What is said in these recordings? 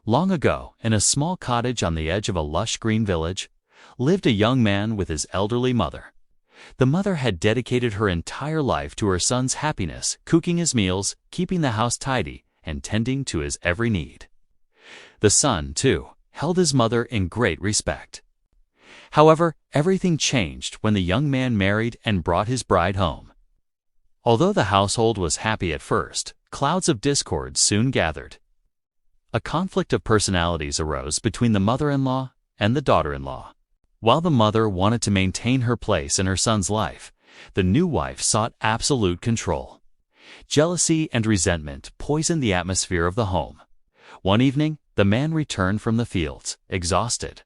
Long ago, in a small cottage on the edge of a lush green village, lived a young man with his elderly mother. The mother had dedicated her entire life to her son's happiness, cooking his meals, keeping the house tidy, and tending to his every need. The son, too, held his mother in great respect. However, everything changed when the young man married and brought his bride home. Although the household was happy at first, clouds of discord soon gathered. A conflict of personalities arose between the mother-in-law and the daughter-in-law. While the mother wanted to maintain her place in her son's life, the new wife sought absolute control. Jealousy and resentment poisoned the atmosphere of the home. One evening, the man returned from the fields, exhausted.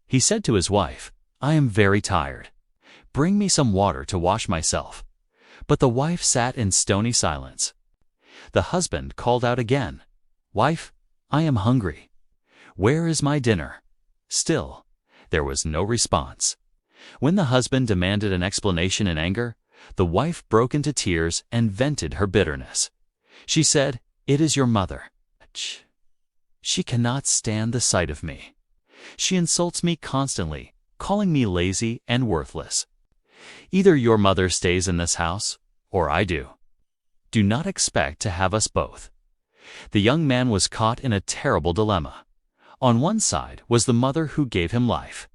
He said to his wife, "I am very tired. Bring me some water to wash myself." But the wife sat in stony silence. The husband called out again, "Wife, I am hungry. Where is my dinner?" Still, there was no response. When the husband demanded an explanation in anger, the wife broke into tears and vented her bitterness. She said, "It is your mother. She cannot stand the sight of me. She insults me constantly, calling me lazy and worthless. Either your mother stays in this house, or I do. Do not expect to have us both." The young man was caught in a terrible dilemma. On one side was the mother who gave him life.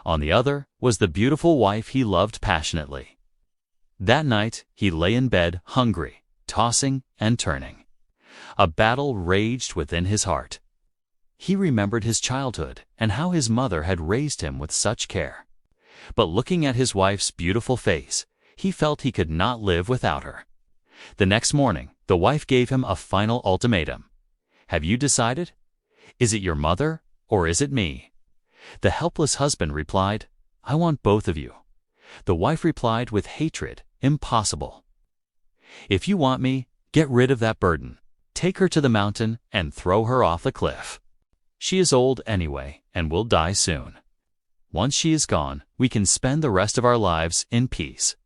On the other was the beautiful wife he loved passionately. That night, he lay in bed, hungry, tossing and turning. A battle raged within his heart. He remembered his childhood and how his mother had raised him with such care. But looking at his wife's beautiful face, he felt he could not live without her. The next morning, the wife gave him a final ultimatum. "Have you decided? Is it your mother, or is it me?" The helpless husband replied, "I want both of you." The wife replied with hatred, "Impossible. If you want me, get rid of that burden. Take her to the mountain and throw her off the cliff. She is old anyway and will die soon. Once she is gone, we can spend the rest of our lives in peace."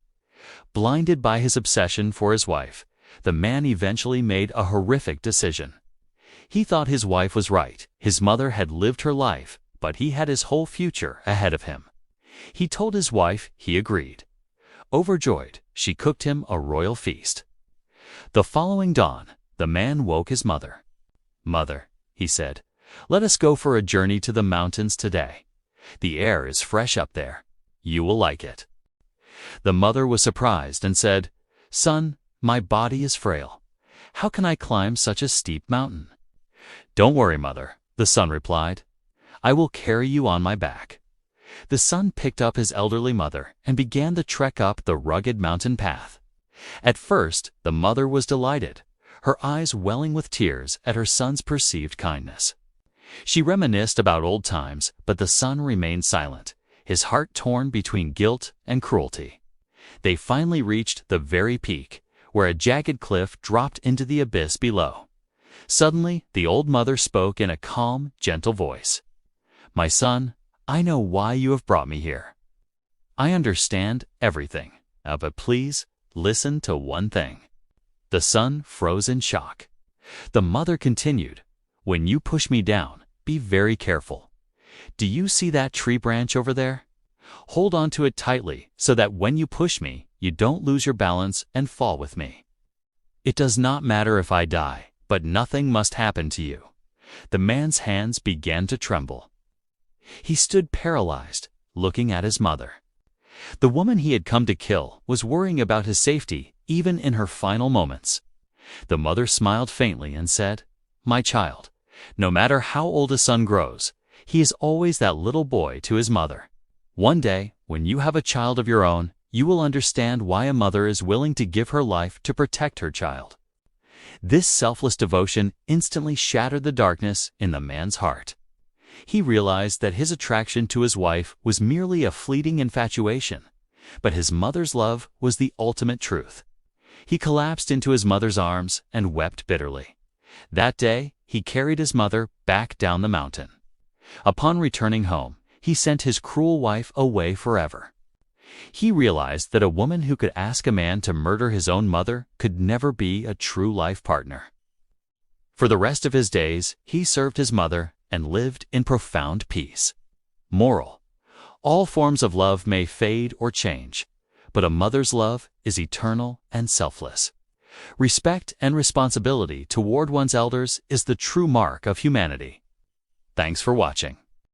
Blinded by his obsession for his wife, the man eventually made a horrific decision. He thought his wife was right. His mother had lived her life, but he had his whole future ahead of him. He told his wife he agreed. Overjoyed, she cooked him a royal feast. The following dawn, the man woke his mother. "Mother," he said, "let us go for a journey to the mountains today. The air is fresh up there. You will like it." The mother was surprised and said, "Son, my body is frail. How can I climb such a steep mountain?" "Don't worry, mother," the son replied. "I will carry you on my back." The son picked up his elderly mother and began the trek up the rugged mountain path. At first, the mother was delighted, her eyes welling with tears at her son's perceived kindness. She reminisced about old times, but the son remained silent, his heart torn between guilt and cruelty. They finally reached the very peak, where a jagged cliff dropped into the abyss below. Suddenly, the old mother spoke in a calm, gentle voice. "My son, I know why you have brought me here. I understand everything, but please listen to one thing." The son froze in shock. The mother continued, "When you push me down, be very careful. Do you see that tree branch over there? Hold on to it tightly so that when you push me, you don't lose your balance and fall with me. It does not matter if I die, but nothing must happen to you." The man's hands began to tremble. He stood paralyzed, looking at his mother. The woman he had come to kill was worrying about his safety even in her final moments. The mother smiled faintly and said, "My child, no matter how old a son grows, he is always that little boy to his mother. One day, when you have a child of your own, you will understand why a mother is willing to give her life to protect her child." This selfless devotion instantly shattered the darkness in the man's heart. He realized that his attraction to his wife was merely a fleeting infatuation, but his mother's love was the ultimate truth. He collapsed into his mother's arms and wept bitterly. That day, he carried his mother back down the mountain. Upon returning home, he sent his cruel wife away forever. He realized that a woman who could ask a man to murder his own mother could never be a true life partner. For the rest of his days, he served his mother and lived in profound peace. Moral: all forms of love may fade or change, but a mother's love is eternal and selfless. Respect and responsibility toward one's elders is the true mark of humanity. Thanks for watching.